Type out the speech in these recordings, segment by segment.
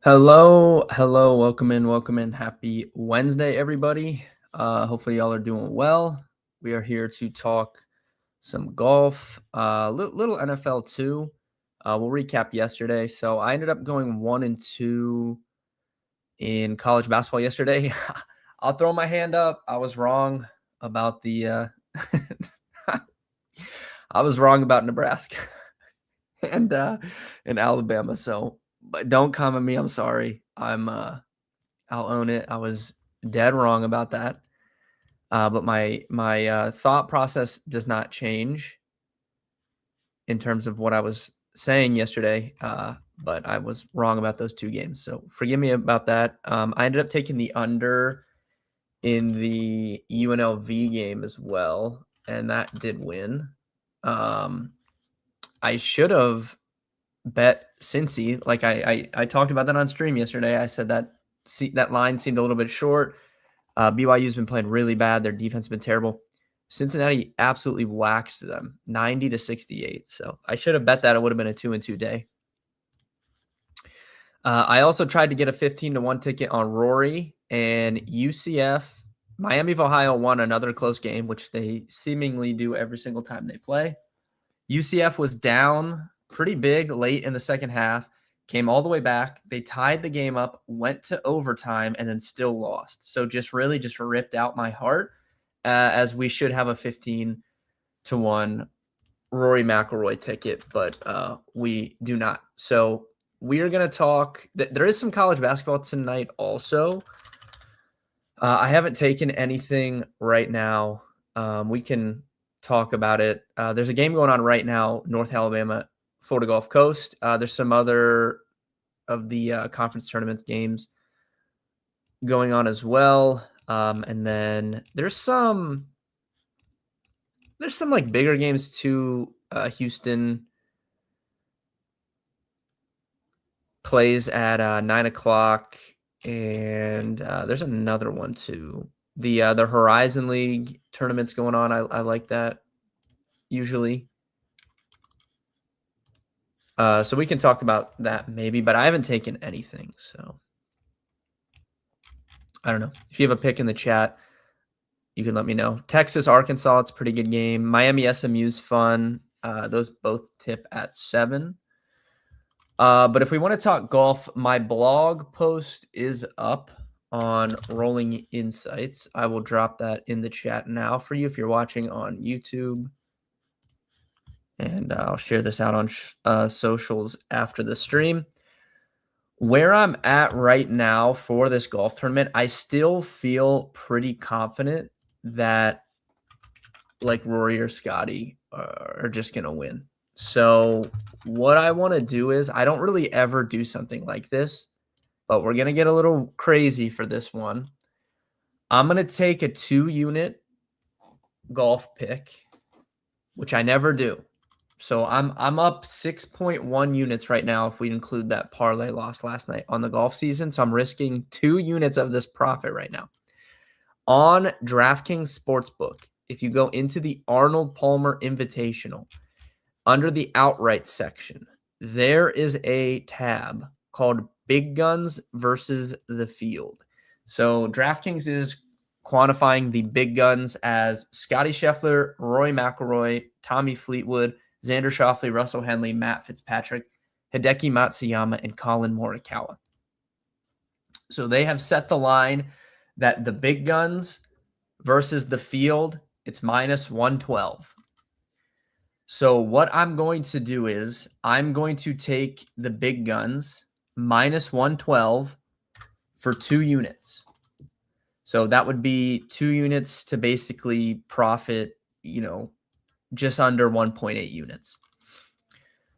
Hello, welcome in. Happy Wednesday, everybody. Hopefully y'all are doing well. We are here to talk some golf, little NFL too. We'll recap yesterday. So I ended up going 1-2 in college basketball yesterday. I'll throw my hand up. I was wrong about the I was wrong about Nebraska and Alabama. So, but don't come at me. I'm sorry. I'll own it. I was dead wrong about that. But my thought process does not change in terms of what I was saying yesterday. But I was wrong about those two games. So forgive me about that. I ended up taking the under in the UNLV game as well, and that did win. I should have bet Cincy. Like I talked about that on stream yesterday. I said that line seemed a little bit short. BYU's been playing really bad. Their defense has been terrible. Cincinnati absolutely waxed them 90-68. So I should have bet that it would have been a 2-2 day. I also tried to get a 15-1 ticket on Rory and UCF. Miami of Ohio won another close game, which they seemingly do every single time they play. UCF was down pretty big late in the second half, came all the way back. They tied the game up, went to overtime, and then still lost. So just ripped out my heart, as we should have a 15-1 Rory McIlroy ticket, but we do not. So we are going to talk. There is some college basketball tonight also. I haven't taken anything right now. We can talk about it. There's a game going on right now, North Alabama, Florida Gulf Coast. There's some other of the conference tournament games going on as well. And then there's some like bigger games too. Houston plays at 9:00, and there's another one too. The Horizon League tournaments going on. I like that usually. So we can talk about that maybe, but I haven't taken anything. So I don't know. If you have a pick in the chat, you can let me know. Texas, Arkansas, it's a pretty good game. Miami, SMU's fun. Those both tip at 7. But if we want to talk golf, my blog post is up on Rolling Insights. I will drop that in the chat now for you if you're watching on YouTube. And I'll share this out on socials after the stream. Where I'm at right now for this golf tournament, I still feel pretty confident that like Rory or Scotty are just going to win. So what I want to do is, I don't really ever do something like this, but we're going to get a little crazy for this one. I'm going to take a 2-unit golf pick, which I never do. So I'm up 6.1 units right now if we include that parlay loss last night on the golf season. So I'm risking 2 units of this profit right now. On DraftKings Sportsbook, if you go into the Arnold Palmer Invitational, under the outright section, there is a tab called Big Guns versus the Field. So DraftKings is quantifying the big guns as Scotty Scheffler, Rory McIlroy, Tommy Fleetwood, Xander Schauffele, Russell Henley, Matt Fitzpatrick, Hideki Matsuyama, and Colin Morikawa. So they have set the line that the big guns versus the field, it's minus 112. So what I'm going to do is I'm going to take the big guns minus 112 for 2 units. So that would be 2 units to basically profit, just under 1.8 units.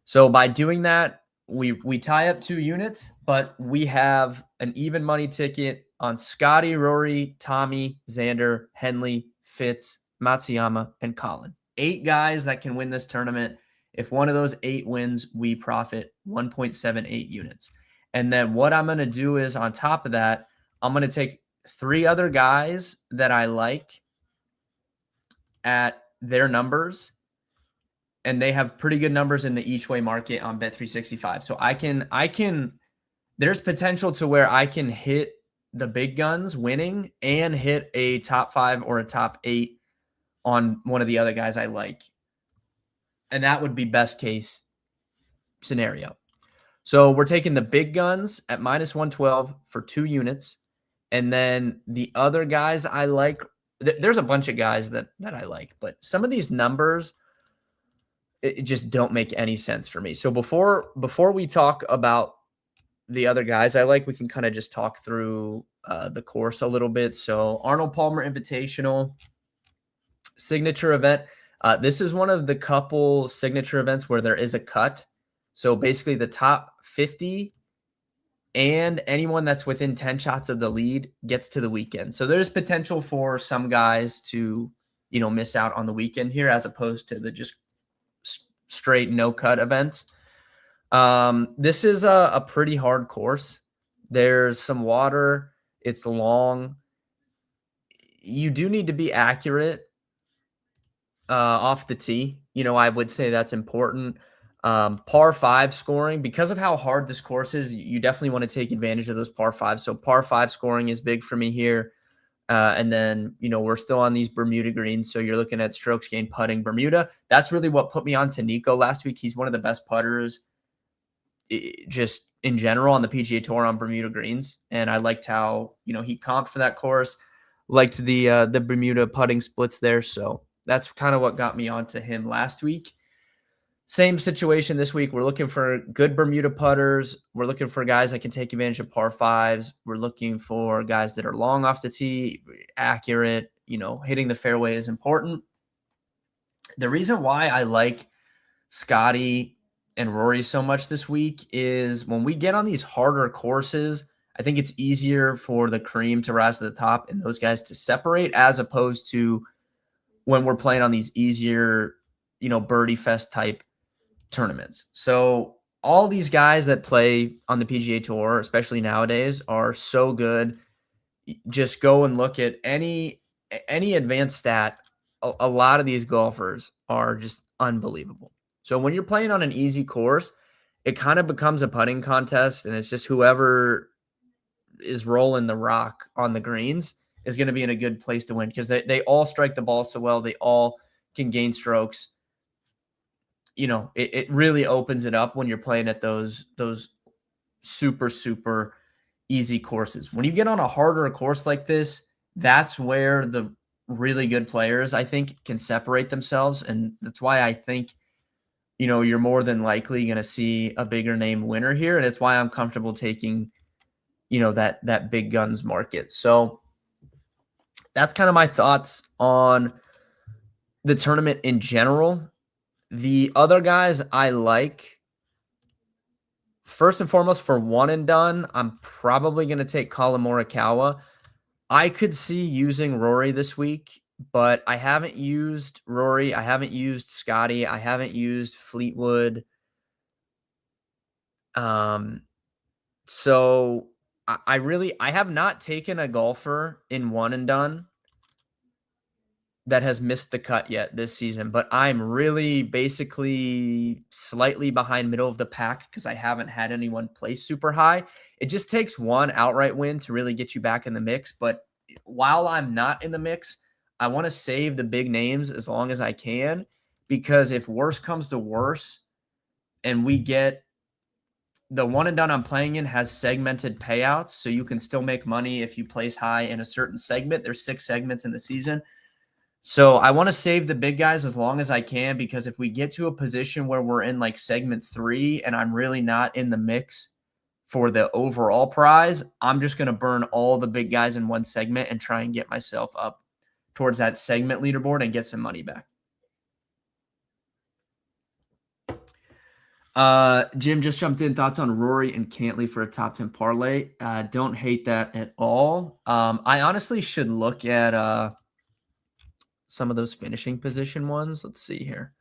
So by doing that, we tie up 2 units, but we have an even money ticket on Scotty, Rory, Tommy, Xander, Henley, Fitz, Matsuyama, and Colin. 8 guys that can win this tournament. If one of those 8 wins, we profit 1.78 units. And then what I'm going to do is, on top of that, I'm going to take 3 other guys that I like at their numbers, and they have pretty good numbers in the each way market on Bet365. So I can there's potential to where I can hit the big guns winning and hit a top 5 or a top 8 on one of the other guys I like. And that would be best case scenario. So we're taking the big guns at minus 112 for 2 units. And then the other guys I like, there's a bunch of guys that I like, but some of these numbers it just don't make any sense for me. So before we talk about the other guys I like, we can kind of just talk through the course a little bit. So Arnold Palmer Invitational signature event. This is one of the couple signature events where there is a cut. So basically the top 50 and anyone that's within 10 shots of the lead gets to the weekend. So there's potential for some guys to, miss out on the weekend here as opposed to the just straight no cut events. This is a pretty hard course. There's some water. It's long. You do need to be accurate off the tee. I would say that's important. Par 5 scoring, because of how hard this course is, you definitely want to take advantage of those par 5s. So par 5 scoring is big for me here. And then, we're still on these Bermuda greens. So you're looking at strokes gained putting Bermuda. That's really what put me on to Nico last week. He's one of the best putters just in general on the PGA Tour on Bermuda greens. And I liked how, he comped for that course, liked the Bermuda putting splits there. So that's kind of what got me onto him last week. Same situation this week. We're looking for good Bermuda putters. We're looking for guys that can take advantage of par 5s. We're looking for guys that are long off the tee, accurate, hitting the fairway is important. The reason why I like Scotty and Rory so much this week is when we get on these harder courses, I think it's easier for the cream to rise to the top and those guys to separate as opposed to when we're playing on these easier, birdie fest type tournaments. So all these guys that play on the PGA Tour, especially nowadays, are so good. Just go and look at any advanced stat. A lot of these golfers are just unbelievable. So when you're playing on an easy course, it kind of becomes a putting contest, and it's just whoever is rolling the rock on the greens is going to be in a good place to win because they all strike the ball so well. They all can gain strokes. It really opens it up when you're playing at those super, super easy courses. When you get on a harder course like this, that's where the really good players, I think, can separate themselves. And that's why I think, you're more than likely going to see a bigger name winner here. And it's why I'm comfortable taking, that big guns market. So that's kind of my thoughts on the tournament in general. The other guys I like, first and foremost, for one and done, I'm probably going to take Colin Morikawa. I could see using Rory this week, but I haven't used Rory. I haven't used Scotty. I haven't used Fleetwood. So I have not taken a golfer in one and done that has missed the cut yet this season, but I'm really basically slightly behind middle of the pack because I haven't had anyone place super high. It just takes one outright win to really get you back in the mix. But while I'm not in the mix, I want to save the big names as long as I can, because if worse comes to worse and we get the one and done I'm playing in has segmented payouts, so you can still make money if you place high in a certain segment. There's 6 segments in the season. So I want to save the big guys as long as I can, because if we get to a position where we're in like segment 3 and I'm really not in the mix for the overall prize, I'm just going to burn all the big guys in one segment and try and get myself up towards that segment leaderboard and get some money back. Jim just jumped in. Thoughts on Rory and Cantley for a top 10 parlay? Don't hate that at all. I honestly should look at some of those finishing position ones. Let's see here.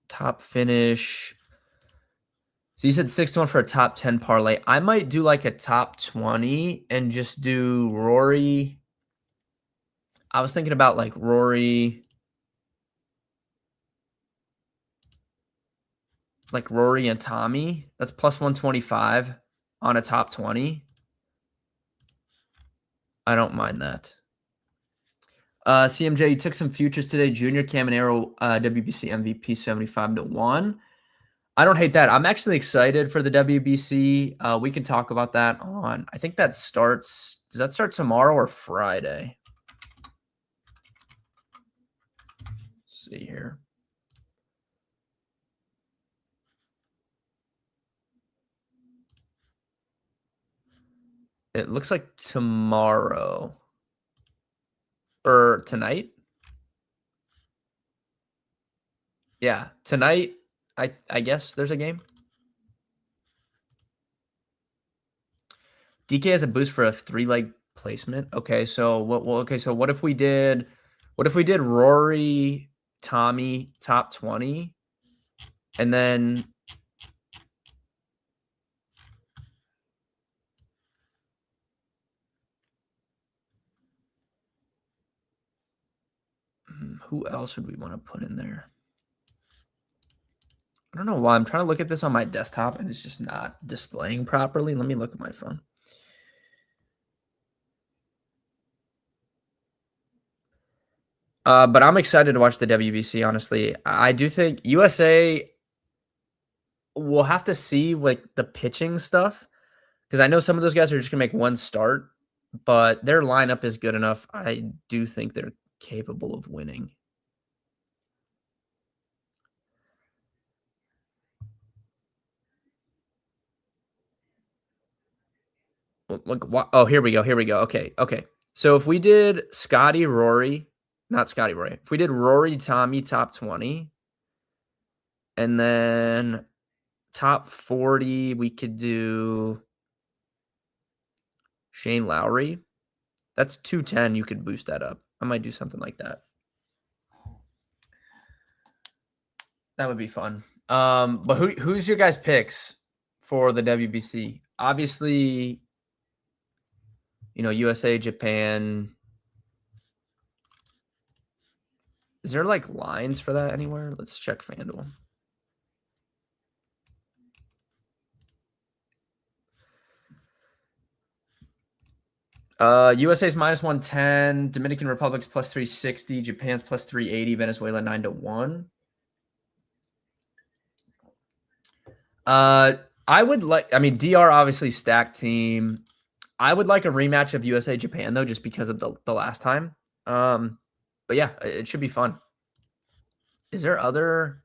Top finish. So you said 6-1 for a top 10 parlay. I might do like a top 20 and just do Rory. I was thinking about like Rory, like Rory and Tommy. That's plus 125 on a top 20. I don't mind that. CMJ, you took some futures today. Junior Caminero, WBC MVP 75-1. I don't hate that. I'm actually excited for the WBC. We can talk about that on, I think that starts, does that start tomorrow or Friday? Let's see here. It looks like tomorrow or tonight. Yeah, tonight. I guess there's a game. DK has a boost for a 3-leg placement. Okay, so what if we did Rory, Tommy top 20 and then who else would we want to put in there? I don't know why. I'm trying to look at this on my desktop and it's just not displaying properly. Let me look at my phone. But I'm excited to watch the WBC, honestly. I do think USA will have to see like the pitching stuff because I know some of those guys are just going to make one start, but their lineup is good enough. I do think they're capable of winning. Look, oh, here we go. Okay. So if we did Scotty, Rory, not Scotty, Rory. If we did Rory, Tommy, top 20, and then top 40, we could do Shane Lowry. That's 210. You could boost that up. I might do something like that. That would be fun. But who's your guys' picks for the WBC? Obviously, USA, Japan. Is there like lines for that anywhere? Let's check FanDuel. USA's minus 110, Dominican Republic's plus 360, Japan's plus 380, Venezuela 9-1. DR obviously stacked team. I would like a rematch of USA Japan though, just because of the last time. But yeah, it should be fun. Is there other?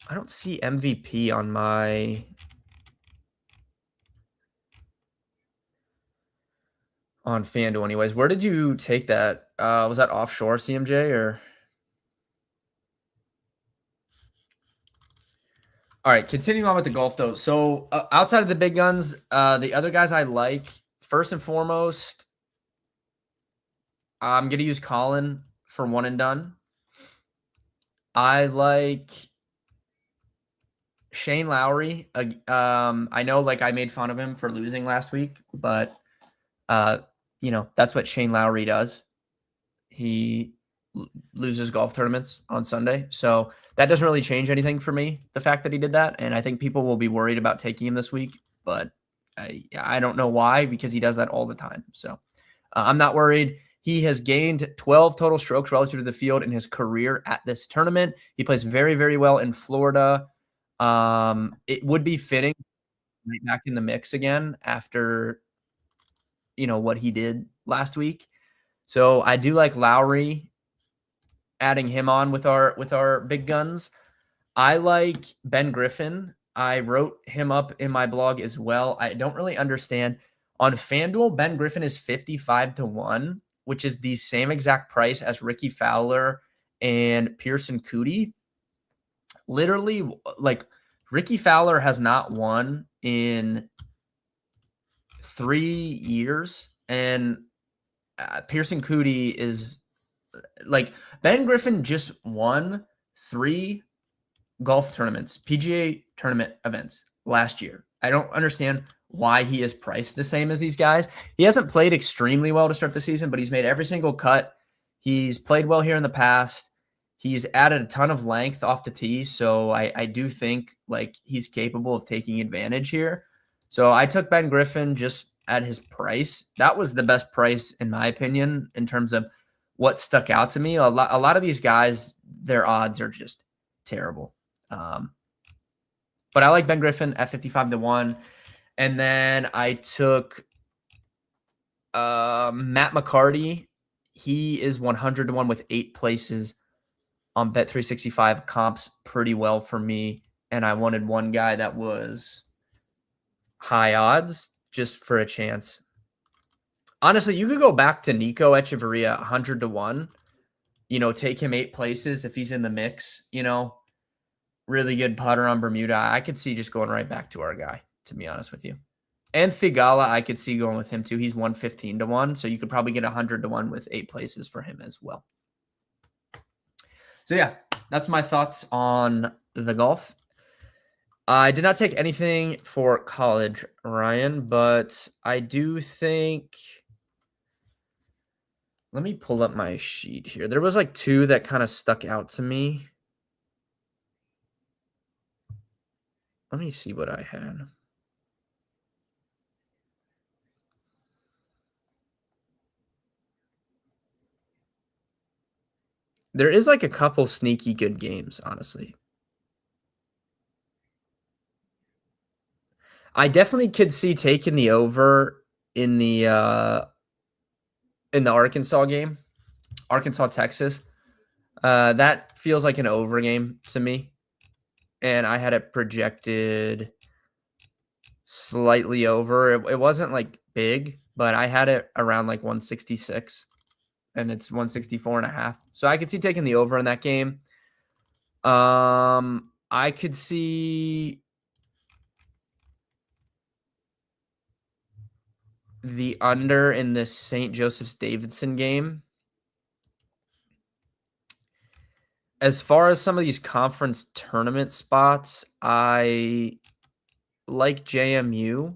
I don't see MVP on my on FanDuel anyways. Where did you take that? Was that offshore CMJ or? All right, continuing on with the golf though. So outside of the big guns, the other guys I like, first and foremost, I'm going to use Colin for one and done. I like Shane Lowry. I know like I made fun of him for losing last week, but that's what Shane Lowry does. He loses golf tournaments on Sunday. So that doesn't really change anything for me, the fact that he did that. And I think people will be worried about taking him this week, but I don't know why, because he does that all the time. So I'm not worried. He has gained 12 total strokes relative to the field in his career at this tournament. He plays very, very well in Florida. It would be fitting right back in the mix again after, what he did last week. So I do like Lowry, adding him on with our big guns. I like Ben Griffin. I wrote him up in my blog as well. I don't really understand. On FanDuel, Ben Griffin is 55-1, which is the same exact price as Ricky Fowler and Pearson Coody. Literally, like, Ricky Fowler has not won in 3 years, and Pearson Coody is like, Ben Griffin just won 3 golf tournaments, PGA tournament events last year. I don't understand why he is priced the same as these guys. He hasn't played extremely well to start the season, but he's made every single cut. He's played well here in the past. He's added a ton of length off the tee, so I do think like he's capable of taking advantage here. So I took Ben Griffin just at his price. That was the best price in my opinion in terms of what stuck out to me. A lot of these guys, their odds are just terrible. But I like Ben Griffin at 55-1. And then I took Matt McCarty. He is 100-1 with 8 places on Bet365. Comps pretty well for me. And I wanted one guy that was high odds just for a chance. Honestly, you could go back to Nico Echeverria 100-1. Take him 8 places if he's in the mix. Really good putter on Bermuda. I could see just going right back to our guy, to be honest with you. And Thigala, I could see going with him too. He's 115-1, so you could probably get 100-1 with 8 places for him as well. So yeah, that's my thoughts on the golf. I did not take anything for college, Ryan, but I do think. Let me pull up my sheet here. There was like 2 that kind of stuck out to me. Let me see what I had. There is like a couple sneaky good games, honestly. I definitely could see taking the over in the Arkansas game, Arkansas, Texas. That feels like an over game to me. And I had it projected slightly over. It wasn't like big, but I had it around like 166 and it's 164.5. So I could see taking the over in that game. I could see the under in this St. Joseph's Davidson game. As far as some of these conference tournament spots, I like JMU.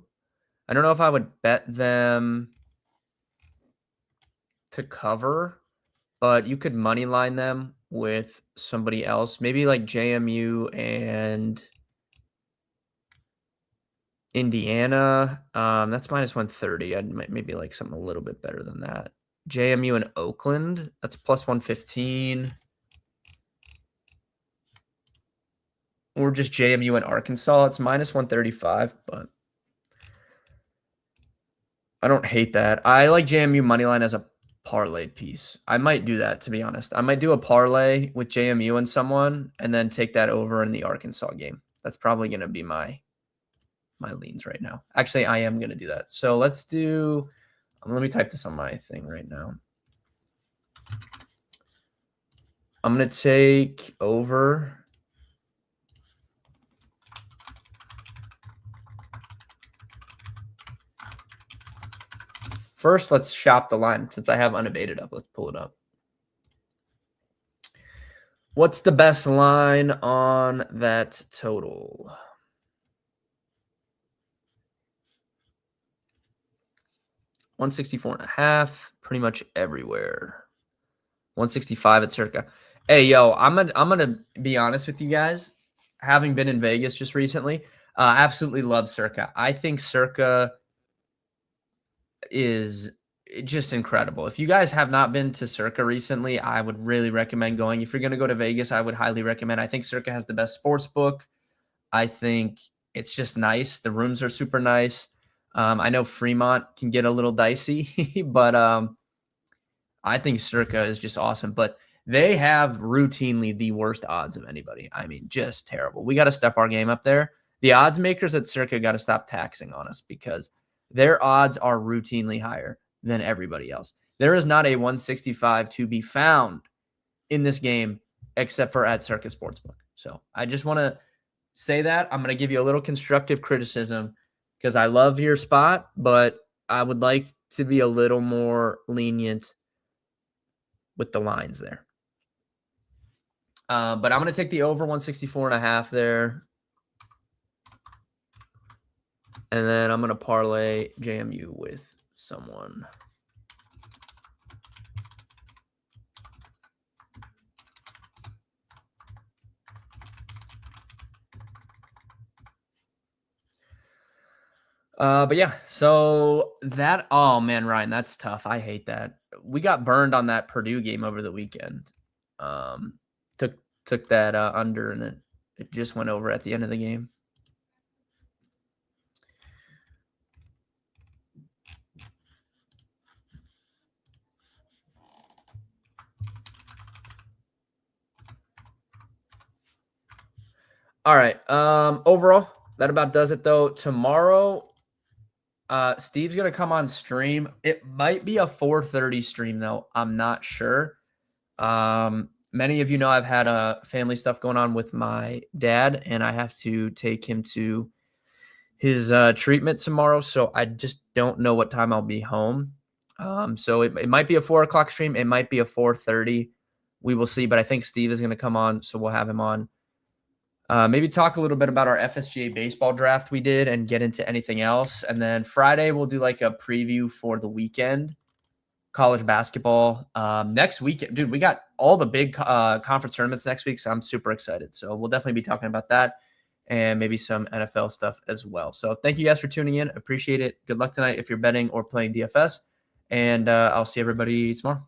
I don't know if I would bet them to cover, but you could money line them with somebody else. Maybe like JMU and Indiana. That's minus 130. I'd maybe like something a little bit better than that. JMU and Oakland, that's plus 115. Or just JMU and Arkansas, it's minus 135, but I don't hate that. I like JMU moneyline as a parlayed piece. I might do that, to be honest. I might do a parlay with JMU and someone and then take that over in the Arkansas game. That's probably going to be my leans right now. Actually, I am going to do that. So let's do – let me type this on my thing right now. I'm going to take over – first, let's shop the line. Since I have unabated up, let's pull it up. What's the best line on that total? $164.5, pretty much everywhere. 165 at Circa. Hey, yo, I'm gonna be honest with you guys. Having been in Vegas just recently, absolutely love Circa. I think Circa is just incredible. If you guys have not been to Circa recently, I would really recommend going. If you're going to go to Vegas, I would highly recommend. I think Circa has the best sports book. I think it's just nice. The rooms are super nice. I know Fremont can get a little dicey, but I think Circa is just awesome. But they have routinely the worst odds of anybody. I mean, just terrible. We got to step our game up there. The odds makers at Circa got to stop taxing on us because their odds are routinely higher than everybody else. There is not a 165 to be found in this game except for at Circa Sportsbook. So I just want to say that. I'm going to give you a little constructive criticism because I love your spot, but I would like to be a little more lenient with the lines there. But I'm going to take the over 164.5 there. And then I'm going to parlay JMU with someone. But yeah, so that oh man, Ryan, that's tough. I hate that. We got burned on that Purdue game over the weekend. Um, took took that under and it just went over at the end of the game. All right. Overall, that about does it though. Tomorrow, Steve's gonna come on stream. It might be a 4:30 stream though. I'm not sure. Many of you know I've had family stuff going on with my dad, and I have to take him to his treatment tomorrow. So I just don't know what time I'll be home. So it might be a 4 o'clock stream. It might be a 4:30. We will see. But I think Steve is going to come on, so we'll have him on. Maybe talk a little bit about our FSGA baseball draft we did and get into anything else. And then Friday, we'll do like a preview for the weekend, college basketball. Next week, dude, we got all the big conference tournaments next week. So I'm super excited. So we'll definitely be talking about that and maybe some NFL stuff as well. So thank you guys for tuning in. Appreciate it. Good luck tonight if you're betting or playing DFS. And I'll see everybody tomorrow.